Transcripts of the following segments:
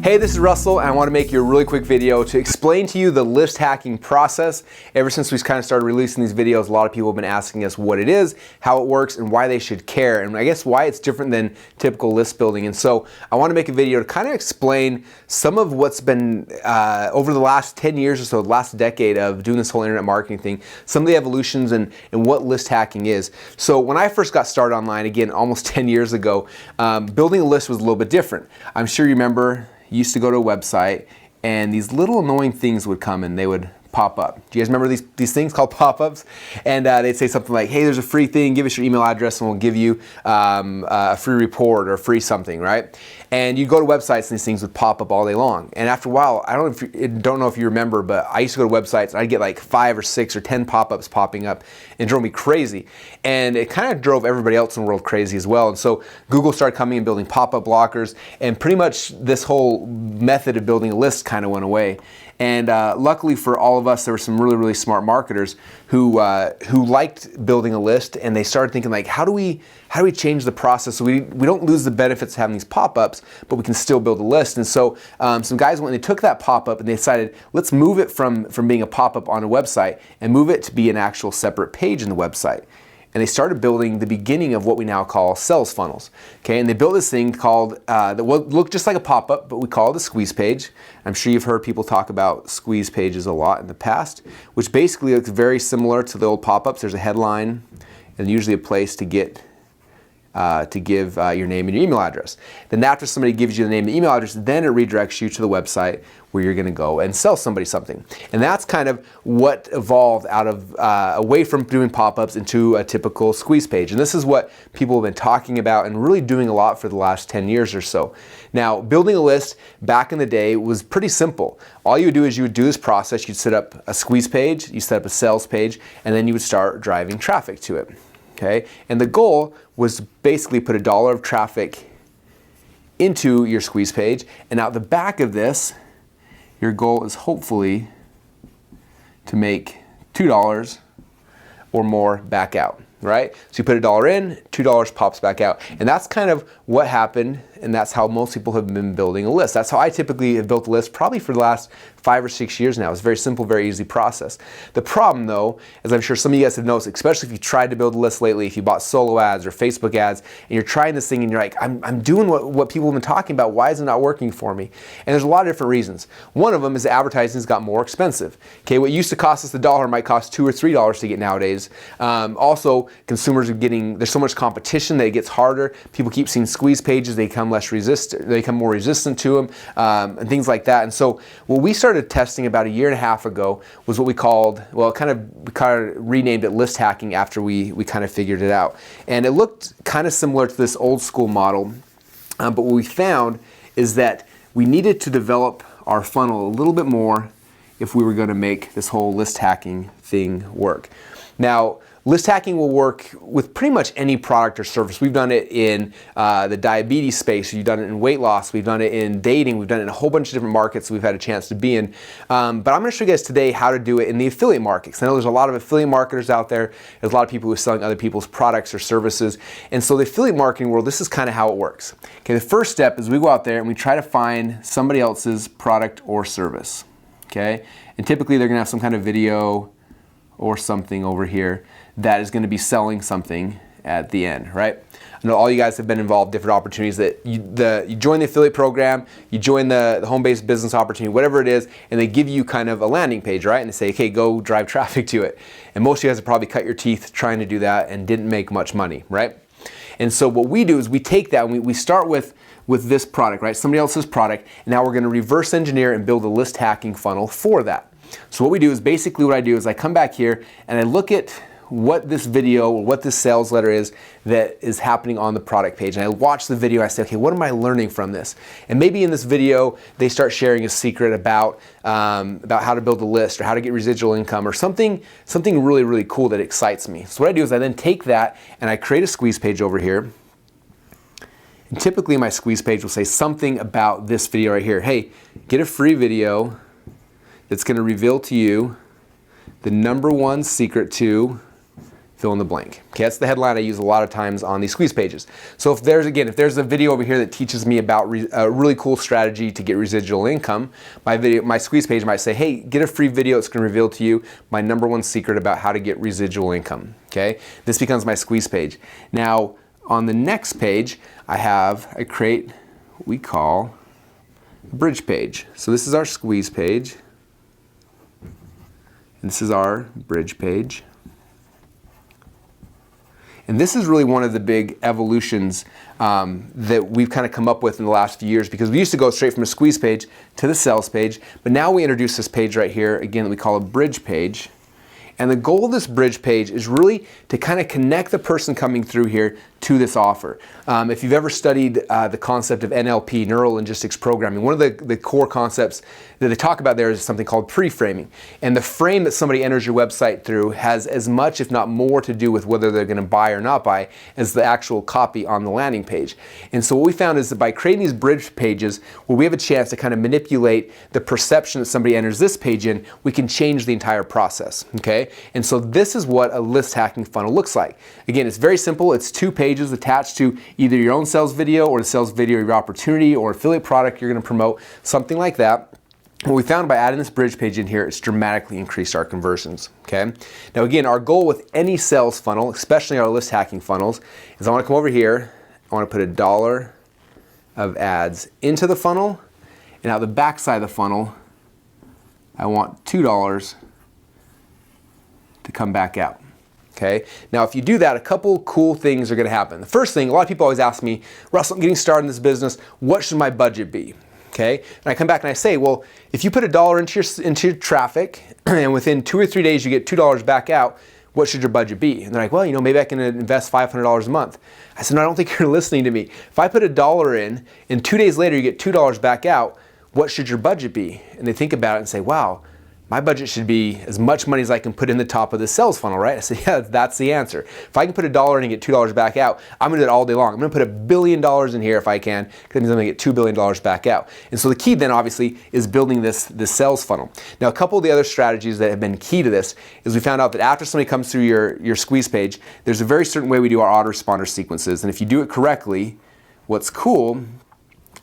Hey, this is Russell, and I want to make you a really quick video to explain to you the list hacking process. Ever since we kind of started releasing these videos, a lot of people have been asking us what it is, how it works, and why they should care, and I guess why it's different than typical list building. And so I want to make a video to kind of explain some of what's been over the last 10 years or so, the last decade of doing this whole internet marketing thing, some of the evolutions and what list hacking is. So when I first got started online, again, almost 10 years ago, building a list was a little bit different. I'm sure you remember, you used to go to a website and these little annoying things would come and they would pop up. Do you guys remember these things called pop-ups? And they'd say something like, hey, there's a free thing, give us your email address and we'll give you a free report or a free something, right? And you'd go to websites and these things would pop up all day long. And after a while, I don't know if you remember, but I used to go to websites and I'd get like 5 or 6 or 10 pop-ups popping up, and it drove me crazy. And it kind of drove everybody else in the world crazy as well. And so Google started coming and building pop-up blockers, and pretty much this whole method of building a list kind of went away. And luckily for all of us, there were some really smart marketers who liked building a list, and they started thinking like, how do we change the process so we don't lose the benefits of having these pop-ups, but we can still build a list. And so some guys went and they took that pop-up and they decided, let's move it from being a pop-up on a website and move it to be an actual separate page in the website. And they started building the beginning of what we now call sales funnels. Okay, and they built this thing called, that looked just like a pop-up, but we call it a squeeze page. I'm sure you've heard people talk about squeeze pages a lot in the past, which basically looks very similar to the old pop-ups. There's a headline and usually a place to give your name and your email address. Then after somebody gives you the name and email address, then it redirects you to the website where you're going to go and sell somebody something. And that's kind of what evolved out of away from doing pop-ups into a typical squeeze page. And this is what people have been talking about and really doing a lot for the last 10 years or so. Now, building a list back in the day was pretty simple. All you would do is you would do this process. You'd set up a squeeze page, you set up a sales page, and then you would start driving traffic to it. Okay? And the goal was to basically put $1 of traffic into your squeeze page, and out the back of this, your goal is hopefully to make $2 or more back out, right? So you put $1 in, $2 pops back out. And that's kind of what happened, and that's how most people have been building a list. That's how I typically have built a list probably for the last 5 or 6 years now. It's a very simple, very easy process. The problem though, as I'm sure some of you guys have noticed, especially if you tried to build a list lately, if you bought solo ads or Facebook ads, and you're trying this thing and you're like, I'm doing what people have been talking about, why is it not working for me? And there's a lot of different reasons. One of them is advertising's got more expensive. Okay, what used to cost us $1 might cost $2 or $3 to get nowadays. Also, consumers are there's so much competition that it gets harder. People keep seeing squeeze pages, they become more resistant to them, and things like that. And so what we started testing about 1.5 years ago was what we called, well, we kind of renamed it list hacking after we kind of figured it out. And it looked kind of similar to this old school model, but what we found is that we needed to develop our funnel a little bit more if we were going to make this whole list hacking thing work. Now, list hacking will work with pretty much any product or service. We've done it in the diabetes space, we've done it in weight loss, we've done it in dating, we've done it in a whole bunch of different markets we've had a chance to be in. But I'm going to show you guys today how to do it in the affiliate markets. I know there's a lot of affiliate marketers out there. There's a lot of people who are selling other people's products or services. And so the affiliate marketing world, this is kind of how it works. Okay, the first step is we go out there and we try to find somebody else's product or service. Okay, and typically they're going to have some kind of video or something over here that is going to be selling something at the end, right? I know all you guys have been involved in different opportunities that you join the affiliate program, you join the home-based business opportunity, whatever it is, and they give you kind of a landing page, right? And they say, okay, go drive traffic to it. And most of you guys have probably cut your teeth trying to do that and didn't make much money, right? And so what we do is we take that and we start with this product, right? Somebody else's product, and now we're going to reverse engineer and build a list hacking funnel for that. So what we do is basically what I do is I come back here and I look at what this video or what this sales letter is that is happening on the product page. And I watch the video, I say, okay, what am I learning from this? And maybe in this video, they start sharing a secret about how to build a list or how to get residual income or something really cool that excites me. So what I do is I then take that and I create a squeeze page over here. And typically my squeeze page will say something about this video right here. Hey, get a free video that's going to reveal to you the #1 secret to fill in the blank. Okay, that's the headline I use a lot of times on these squeeze pages. So if there's a video over here that teaches me about a really cool strategy to get residual income, my squeeze page might say, hey, get a free video. It's going to reveal to you my #1 secret about how to get residual income. Okay, this becomes my squeeze page. Now on the next page, I create what we call a bridge page. So this is our squeeze page, and this is our bridge page. And this is really one of the big evolutions that we've kind of come up with in the last few years, because we used to go straight from a squeeze page to the sales page, but now we introduce this page right here, again, that we call a bridge page. And the goal of this bridge page is really to kind of connect the person coming through here to this offer. If you've ever studied the concept of NLP, Neuro Linguistics Programming, one of the core concepts that they talk about there is something called pre-framing. And the frame that somebody enters your website through has as much, if not more, to do with whether they're going to buy or not buy as the actual copy on the landing page. And so what we found is that by creating these bridge pages where we have a chance to kind of manipulate the perception that somebody enters this page in, we can change the entire process. Okay? And so this is what a list hacking funnel looks like. Again, it's very simple. It's 2 pages attached to either your own sales video or the sales video of your opportunity or affiliate product you're going to promote, something like that. What we found by adding this bridge page in here, it's dramatically increased our conversions. Okay. Now again, our goal with any sales funnel, especially our list hacking funnels, is I want to come over here, I want to put $1 of ads into the funnel, and out the back side of the funnel, I want $2 to come back out. Okay. Now, if you do that, a couple cool things are going to happen. The first thing, a lot of people always ask me, Russell, I'm getting started in this business. What should my budget be? Okay. And I come back and I say, well, if you put $1 into your traffic and within 2 or 3 days you get $2 back out, what should your budget be? And they're like, well, maybe I can invest $500 a month. I said, no, I don't think you're listening to me. If I put $1 in and 2 days later you get $2 back out, what should your budget be? And they think about it and say, wow, my budget should be as much money as I can put in the top of the sales funnel, right? I said, yeah, that's the answer. If I can put $1 in and get $2 back out, I'm gonna do it all day long. I'm gonna put $1 billion in here if I can, because that means I'm gonna get $2 billion back out. And so the key then obviously is building this sales funnel. Now, a couple of the other strategies that have been key to this is we found out that after somebody comes through your squeeze page, there's a very certain way we do our autoresponder sequences. And if you do it correctly, what's cool,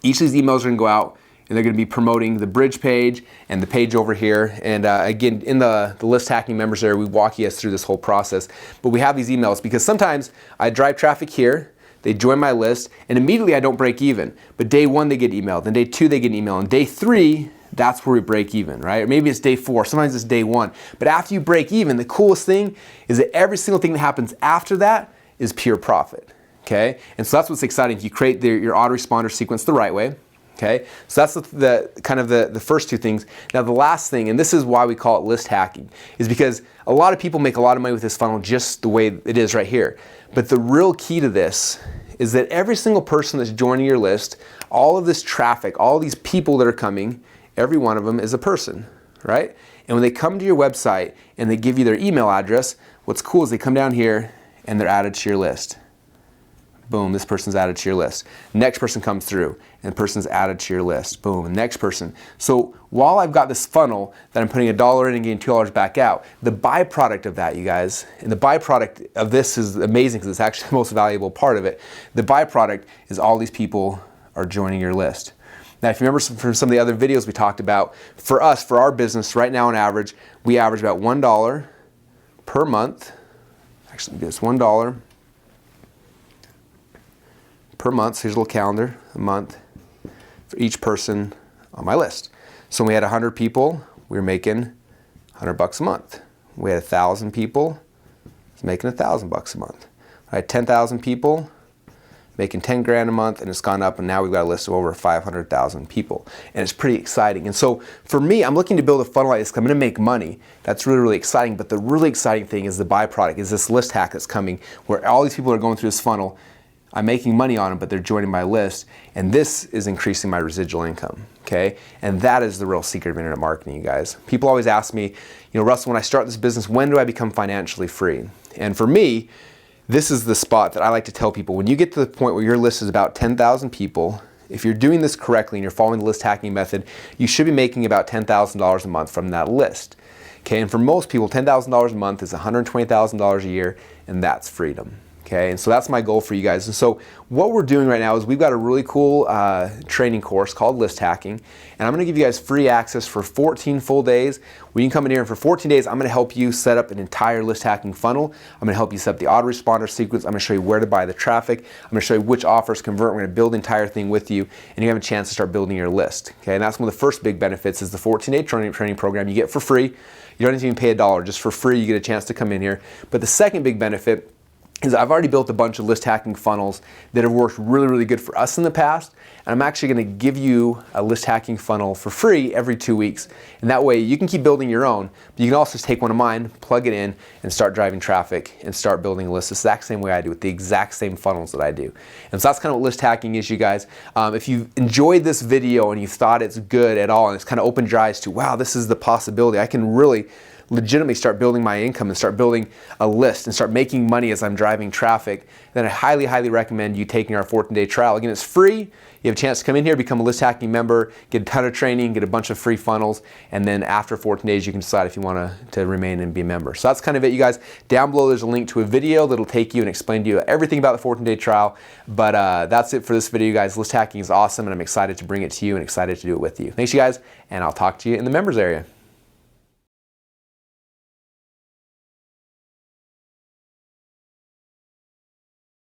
each of these emails are gonna go out and they're going to be promoting the bridge page and the page over here. And again, in the list hacking members area, we walk you through this whole process. But we have these emails because sometimes I drive traffic here, they join my list, and immediately I don't break even. But day 1 they get emailed, then day 2 they get an email, and day 3, that's where we break even, right? Or maybe it's day 4, sometimes it's day 1. But after you break even, the coolest thing is that every single thing that happens after that is pure profit, okay? And so that's what's exciting. If you create your autoresponder sequence the right way, okay, so that's the first 2 things. Now the last thing, and this is why we call it list hacking, is because a lot of people make a lot of money with this funnel just the way it is right here. But the real key to this is that every single person that's joining your list, all of this traffic, all these people that are coming, every one of them is a person, right? And when they come to your website and they give you their email address, what's cool is they come down here and they're added to your list. Boom, this person's added to your list. Next person comes through and the person's added to your list. Boom, next person. So while I've got this funnel that I'm putting $1 in and getting $2 back out, the byproduct of that, you guys, and the byproduct of this is amazing because it's actually the most valuable part of it. The byproduct is all these people are joining your list. Now, if you remember from some of the other videos we talked about, for us, for our business, right now on average, we average about $1 per month. Actually, it's $1 per month. So here's a little calendar, a month for each person on my list. So when we had 100 people, we were making $100 a month. We had 1,000 people, it's making $1,000 a month. I had 10,000 people making 10 grand a month, and it's gone up, and now we've got a list of over 500,000 people, and it's pretty exciting. And so for me, I'm looking to build a funnel like this. I'm going to make money. That's really, really exciting. But the really exciting thing is the byproduct, is this list hack that's coming, where all these people are going through this funnel. I'm making money on them, but they're joining my list, and this is increasing my residual income, okay? And that is the real secret of internet marketing, you guys. People always ask me, Russell, when I start this business, when do I become financially free? And for me, this is the spot that I like to tell people. When you get to the point where your list is about 10,000 people, if you're doing this correctly and you're following the list hacking method, you should be making about $10,000 a month from that list. Okay, and for most people, $10,000 a month is $120,000 a year, and that's freedom. Okay, and so that's my goal for you guys. And so what we're doing right now is we've got a really cool training course called List Hacking, and I'm going to give you guys free access for 14 full days. We can come in here, and for 14 days, I'm going to help you set up an entire list hacking funnel. I'm going to help you set up the autoresponder sequence. I'm going to show you where to buy the traffic. I'm going to show you which offers convert. We're going to build the entire thing with you, and you have a chance to start building your list. Okay, and that's one of the first big benefits is the 14-day training program you get for free. You don't even pay $1, just for free. You get a chance to come in here. But the second big benefit is I've already built a bunch of list hacking funnels that have worked really, really good for us in the past. And I'm actually going to give you a list hacking funnel for free every 2 weeks. And that way you can keep building your own, but you can also just take one of mine, plug it in, and start driving traffic and start building a list the exact same way I do, with the exact same funnels that I do. And so that's kind of what list hacking is, you guys. If you enjoyed this video and you thought it's good at all, and it's kind of opened your eyes to, wow, this is the possibility. I can really legitimately start building my income and start building a list and start making money as I'm driving traffic, then I highly, highly recommend you taking our 14-day trial. Again, it's free. You have a chance to come in here, become a list hacking member, get a ton of training, get a bunch of free funnels, and then after 14 days, you can decide if you want to remain and be a member. So that's kind of it, you guys. Down below, there's a link to a video that'll take you and explain to you everything about the 14-day trial. But that's it for this video, you guys. List hacking is awesome, and I'm excited to bring it to you and excited to do it with you. Thanks, you guys, and I'll talk to you in the members area.